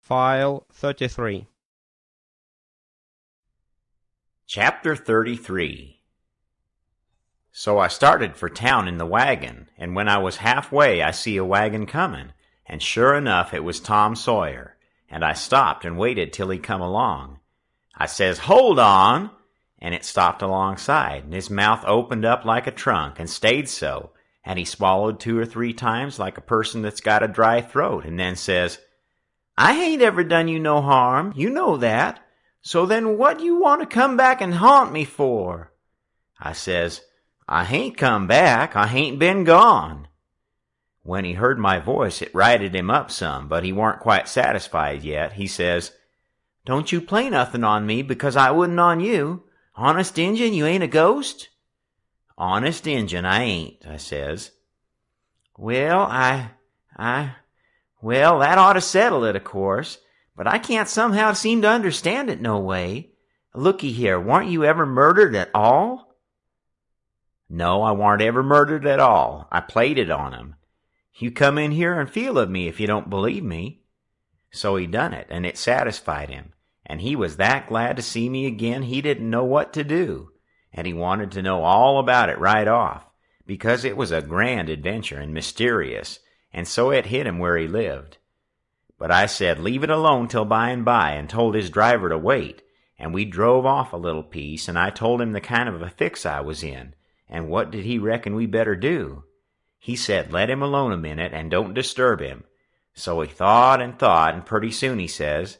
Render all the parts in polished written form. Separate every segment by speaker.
Speaker 1: File 33.
Speaker 2: Chapter 33. So I started for town in the wagon, and when I was halfway I see a wagon coming, and sure enough it was Tom Sawyer, and I stopped and waited till he come along. I says, "Hold on!" and it stopped alongside, and his mouth opened up like a trunk, and stayed so, and he swallowed 2 or 3 times like a person that's got a dry throat, and then says, "I hain't ever done you no harm, you know that. So then what you want to come back and haunt me for?" I says, "I hain't come back, I hain't been gone." When he heard my voice, it righted him up some, but he warn't quite satisfied yet. He says, "Don't you play nothing on me, because I wouldn't on you. Honest Injun, you ain't a ghost?" "Honest Injun, I ain't," I says. "Well, Well, that ought to settle it, of course, but I can't somehow seem to understand it no way. Looky here, warn't you ever murdered at all?" "No, I warn't ever murdered at all. I played it on him. You come in here and feel of me if you don't believe me." So he done it, and it satisfied him, and he was that glad to see me again he didn't know what to do, and he wanted to know all about it right off, because it was a grand adventure and mysterious, and so it hit him where he lived. But I said leave it alone till by and by, and told his driver to wait, and we drove off a little piece, and I told him the kind of a fix I was in, and what did he reckon we better do? He said let him alone a minute, and don't disturb him. So he thought, and pretty soon he says,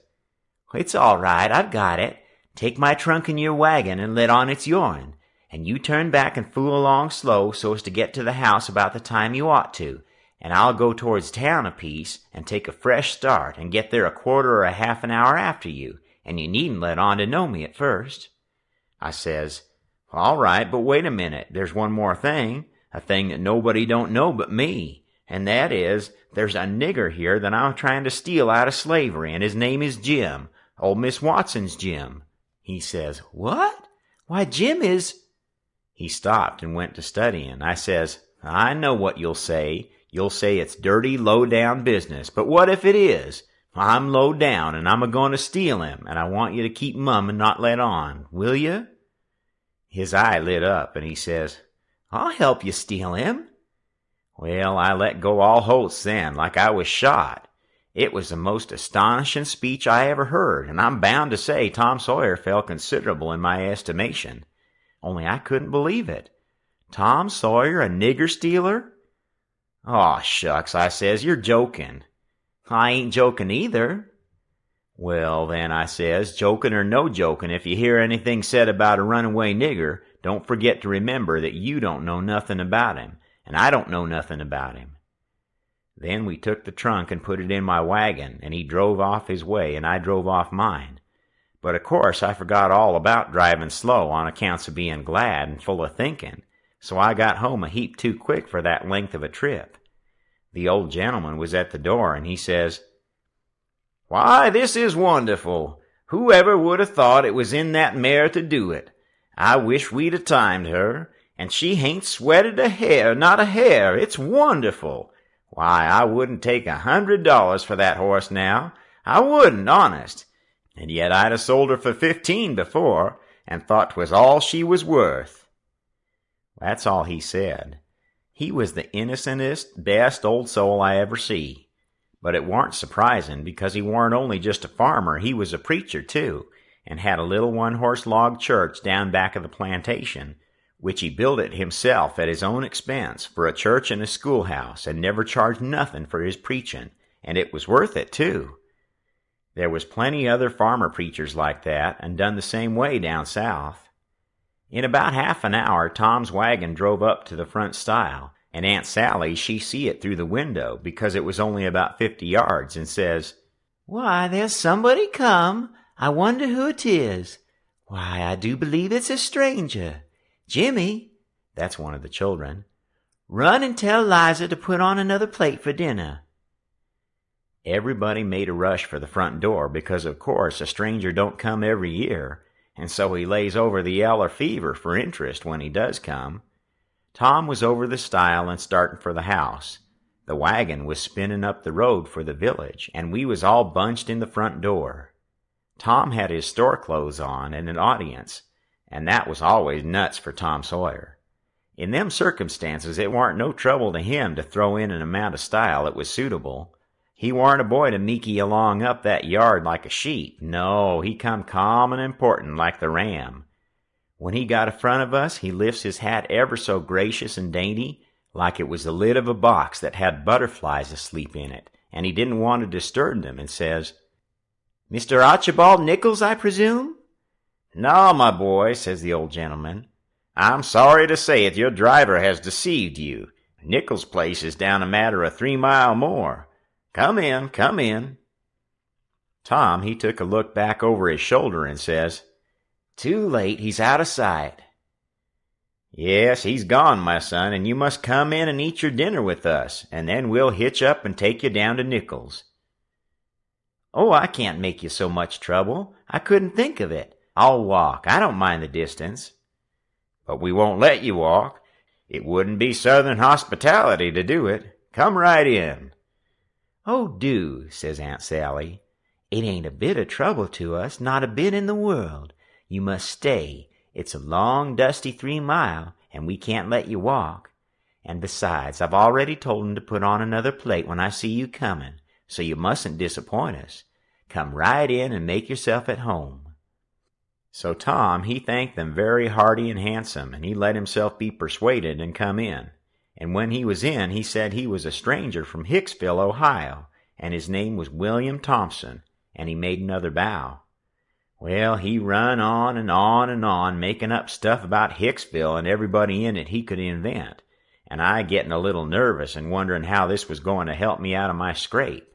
Speaker 2: "It's all right, I've got it. Take my trunk in your wagon and let on it's yourn, and you turn back and fool along slow so as to get to the house about the time you ought to, and I'll go towards town a piece and take a fresh start and get there a quarter or a half an hour after you, and you needn't let on to know me at first." I says, "All right, but wait a minute, there's one more thing, a thing that nobody don't know but me, and that is, there's a nigger here that I'm trying to steal out of slavery, and his name is Jim, old Miss Watson's Jim." He says, "What? Why, Jim is—" He stopped and went to studying. I says, "I know what you'll say. You'll say it's dirty, low-down business, but what if it is? I'm low down, and I'm a-going to steal him, and I want you to keep mum and not let on. Will you?" His eye lit up, and he says, "I'll help you steal him." Well, I let go all holts then, like I was shot. It was the most astonishing speech I ever heard, and I'm bound to say Tom Sawyer fell considerable in my estimation. Only I couldn't believe it. Tom Sawyer, a nigger stealer? "Aw, shucks," I says, "you're joking." "I ain't joking either." "Well, then," I says, "joking or no joking, if you hear anything said about a runaway nigger, don't forget to remember that you don't know nothing about him, and I don't know nothing about him." Then we took the trunk and put it in my wagon, and he drove off his way, and I drove off mine. But of course I forgot all about driving slow on accounts of being glad and full of thinking, so I got home a heap too quick for that length of a trip. The old gentleman was at the door, and he says, "Why, this is wonderful. Whoever would have thought it was in that mare to do it? I wish we'd have timed her, and she hain't sweated a hair, not a hair. It's wonderful. Why, I wouldn't take $100 for that horse now. I wouldn't, honest. And yet I'd have sold her for 15 before, and thought 'twas all she was worth." That's all he said. He was the innocentest, best old soul I ever see. But it warn't surprising, because he warn't only just a farmer, he was a preacher too, and had a little one-horse log church down back of the plantation, which he built it himself at his own expense for a church and a schoolhouse, and never charged nothing for his preaching, and it was worth it too. There was plenty other farmer preachers like that, and done the same way down south. In about half an hour, Tom's wagon drove up to the front stile, and Aunt Sally, she see it through the window, because it was only about 50 yards, and says, "Why, there's somebody come. I wonder who it is. Why, I do believe it's a stranger. Jimmy," that's one of the children, "run and tell Liza to put on another plate for dinner." Everybody made a rush for the front door, because of course a stranger don't come every year, and so he lays over the yeller fever for interest when he does come. Tom was over the stile and starting for the house. The wagon was spinning up the road for the village, and we was all bunched in the front door. Tom had his store clothes on and an audience, and that was always nuts for Tom Sawyer. In them circumstances, it warn't no trouble to him to throw in an amount of style that was suitable. He warn't a boy to meeky along up that yard like a sheep. No, he come calm and important like the ram. When he got in front of us, he lifts his hat ever so gracious and dainty, like it was the lid of a box that had butterflies asleep in it, and he didn't want to disturb them, and says, "Mr. Archibald Nichols, I presume?" "No, my boy," says the old gentleman. "I'm sorry to say it, your driver has deceived you. Nichols' place is down a matter of 3 mile more. Come in, come in." Tom, he took a look back over his shoulder and says, "Too late, he's out of sight." "Yes, he's gone, my son, and you must come in and eat your dinner with us, and then we'll hitch up and take you down to Nichols." "Oh, I can't make you so much trouble. I couldn't think of it. I'll walk. I don't mind the distance." "But we won't let you walk. It wouldn't be Southern hospitality to do it. Come right in." "Oh, do," says Aunt Sally. "It ain't a bit of trouble to us, not a bit in the world. You must stay. It's a long, dusty 3 mile, and we can't let you walk. And besides, I've already told him to put on another plate when I see you coming, so you mustn't disappoint us. Come right in and make yourself at home." So Tom, he thanked them very hearty and handsome, and he let himself be persuaded and come in. And when he was in, he said he was a stranger from Hicksville, Ohio, and his name was William Thompson, and he made another bow. Well, he run on and on and on, making up stuff about Hicksville and everybody in it he could invent, and I getting a little nervous and wondering how this was going to help me out of my scrape.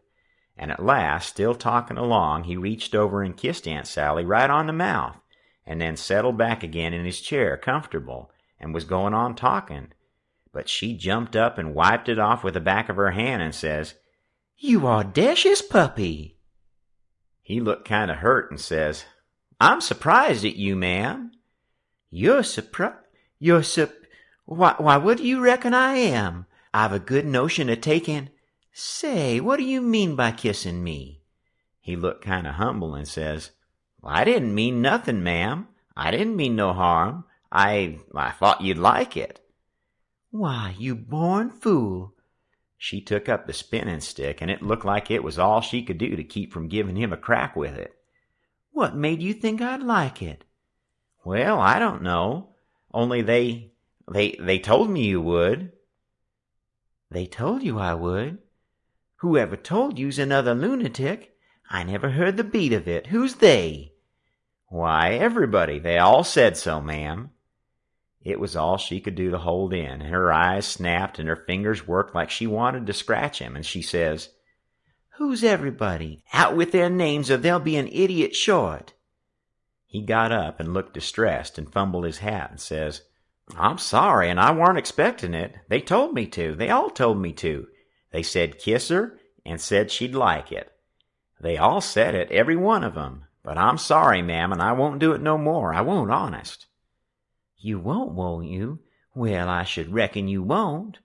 Speaker 2: And at last, still talking along, he reached over and kissed Aunt Sally right on the mouth, and then settled back again in his chair, comfortable, and was going on talking. But she jumped up and wiped it off with the back of her hand and says, "You audacious puppy!" He looked kind of hurt and says, "I'm surprised at you, ma'am." You're Why, what do you reckon I am? I've a good notion of taking... Say, what do you mean by kissing me?" He looked kind of humble and says, "I didn't mean nothing, ma'am. I didn't mean no harm. I thought you'd like it." "Why, you born fool." She took up the spinning stick, and it looked like it was all she could do to keep from giving him a crack with it. "What made you think I'd like it?" "Well, I don't know. Only they told me you would." "They told you I would? Whoever told you's another lunatic. I never heard the beat of it. Who's they?" "Why, everybody. They all said so, ma'am." It was all she could do to hold in, and her eyes snapped and her fingers worked like she wanted to scratch him, and she says, "Who's everybody? Out with their names or there'll be an idiot short." He got up and looked distressed and fumbled his hat and says, "I'm sorry, and I warn't expecting it. They told me to. They all told me to. They said kiss her and said she'd like it. They all said it, every one of 'em. But I'm sorry, ma'am, and I won't do it no more. I won't, honest." "You won't you? Well, I should reckon you won't."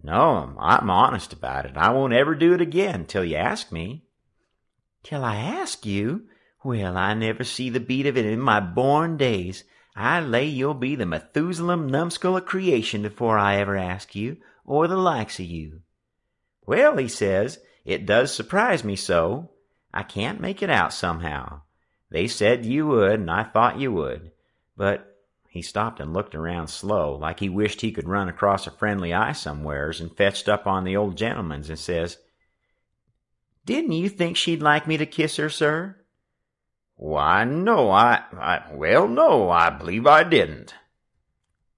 Speaker 2: "No, I'm honest about it. I won't ever do it again till you ask me." "Till I ask you? Well, I never see the beat of it in my born days. I lay you'll be the Methuselah numbskull of creation before I ever ask you, or the likes of you." "Well," he says, "it does surprise me so. I can't make it out somehow. They said you would, and I thought you would. But..." He stopped and looked around slow, like he wished he could run across a friendly eye somewheres, and fetched up on the old gentleman's and says, "Didn't you think she'd like me to kiss her, sir?" "Why, no, no, I believe I didn't."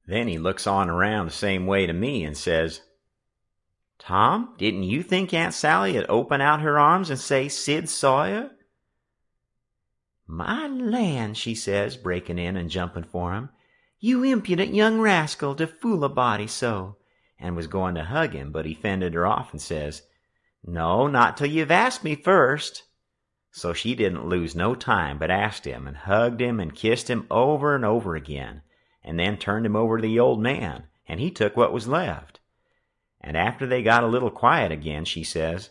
Speaker 2: Then he looks on around the same way to me and says, "Tom, didn't you think Aunt Sally would open out her arms and say Sid Sawyer?" "My land," she says, breaking in and jumping for him. "You impudent young rascal, to fool a body so," and was going to hug him, but he fended her off and says, "No, not till you've asked me first." So she didn't lose no time, but asked him, and hugged him and kissed him over and over again, and then turned him over to the old man, and he took what was left. And after they got a little quiet again, she says,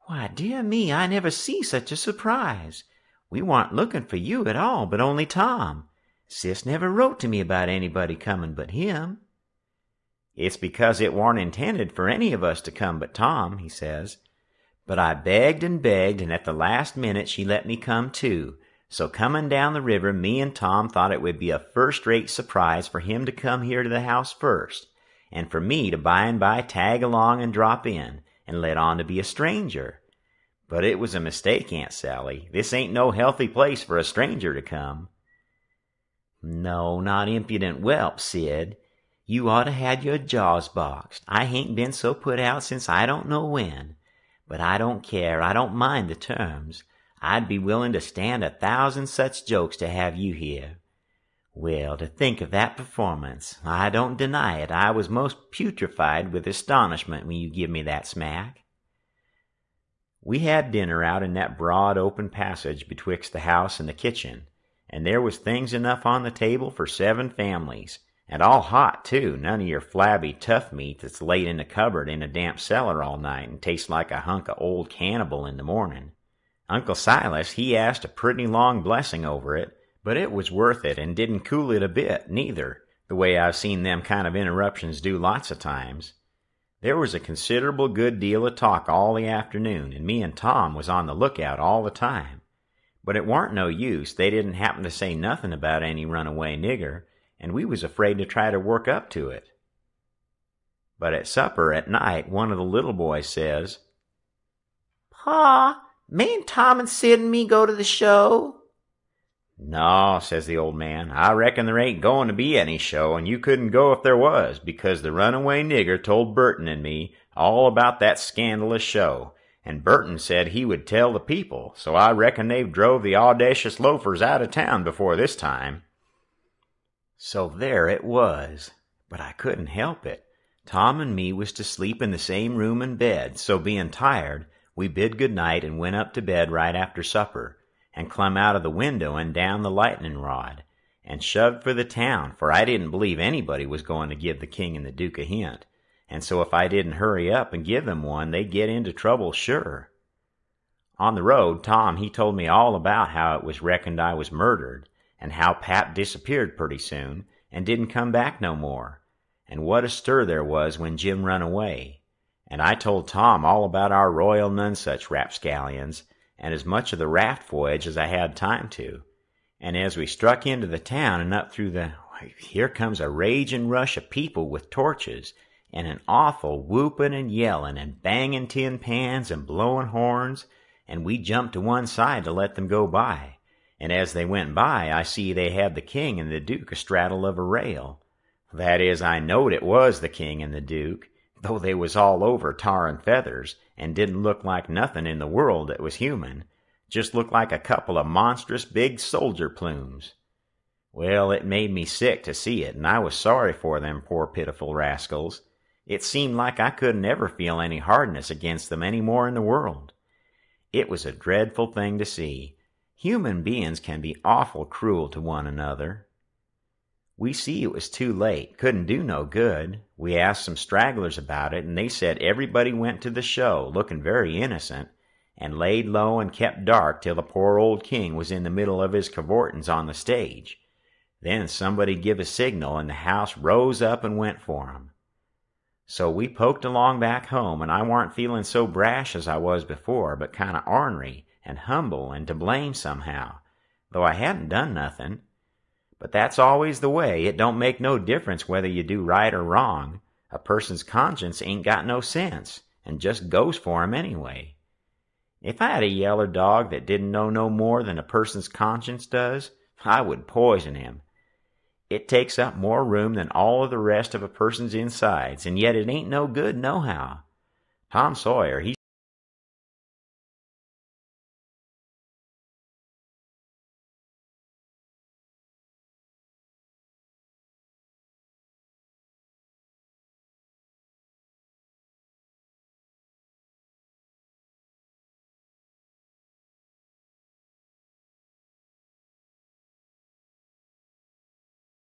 Speaker 2: "Why, dear me, I never see such a surprise. We warn't looking for you at all, but only Tom. Sis never wrote to me about anybody coming but him." "It's because it warn't intended for any of us to come but Tom," he says. "But I begged, and at the last minute she let me come too. So coming down the river, me and Tom thought it would be a first-rate surprise for him to come here to the house first, and for me to by and by tag along and drop in, and let on to be a stranger. But it was a mistake, Aunt Sally. This ain't no healthy place for a stranger to come." "No, not impudent whelp, Sid. You ought to had your jaws boxed. I hain't been so put out since I don't know when. But I don't care. I don't mind the terms. I'd be willing to stand 1,000 such jokes to have you here. Well, to think of that performance. I don't deny it. I was most putrefied with astonishment when you give me that smack." We had dinner out in that broad open passage betwixt the house and the kitchen, and there was things enough on the table for 7 families, and all hot too, none of your flabby tough meat that's laid in the cupboard in a damp cellar all night and tastes like a hunk of old cannibal in the morning. Uncle Silas, he asked a pretty long blessing over it, but it was worth it and didn't cool it a bit, neither, the way I've seen them kind of interruptions do lots of times. There was a considerable good deal of talk all the afternoon, and me and Tom was on the lookout all the time. But it warn't no use. They didn't happen to say nothing about any runaway nigger, and we was afraid to try to work up to it. But at supper at night, one of the little boys says, "Pa, mayn't Tom and Sid and me go to the show?" "No," says the old man, "I reckon there ain't going to be any show, and you couldn't go if there was, because the runaway nigger told Burton and me all about that scandalous show, and Burton said he would tell the people, so I reckon they've drove the audacious loafers out of town before this time." So there it was, but I couldn't help it. Tom and me was to sleep in the same room and bed, so being tired, we bid good night and went up to bed right after supper, and clumb out of the window and down the lightning rod, and shoved for the town, for I didn't believe anybody was going to give the king and the Duke a hint, and so if I didn't hurry up and give them one, they'd get into trouble sure. On the road, Tom, he told me all about how it was reckoned I was murdered, and how Pap disappeared pretty soon, and didn't come back no more, and what a stir there was when Jim run away. And I told Tom all about our Royal Nonesuch rapscallions, and as much of the raft voyage as I had time to. And as we struck into the town and up through here comes a raging rush of people with torches, and an awful whooping and yelling and banging tin pans and blowing horns, and we jumped to one side to let them go by. And as they went by, I see they had the king and the Duke astraddle of a rail. That is, I knowed it was the king and the Duke, though they was all over tar and feathers, and didn't look like nothing in the world that was human, just looked like a couple of monstrous big soldier plumes. Well, it made me sick to see it, and I was sorry for them poor pitiful rascals. It seemed like I couldn't ever feel any hardness against them any more in the world. It was a dreadful thing to see. Human beings can be awful cruel to one another. We see it was too late, couldn't do no good. We asked some stragglers about it, and they said everybody went to the show, looking very innocent, and laid low and kept dark till the poor old king was in the middle of his cavortings on the stage. Then somebody give a signal, and the house rose up and went for 'em. So we poked along back home, and I warn't feeling so brash as I was before, but kind of ornery and humble and to blame somehow, though I hadn't done nothing. But that's always the way. It don't make no difference whether you do right or wrong. A person's conscience ain't got no sense, and just goes for 'em anyway. If I had a yeller dog that didn't know no more than a person's conscience does, I would poison him. It takes up more room than all of the rest of a person's insides, and yet it ain't no good nohow. Tom Sawyer, he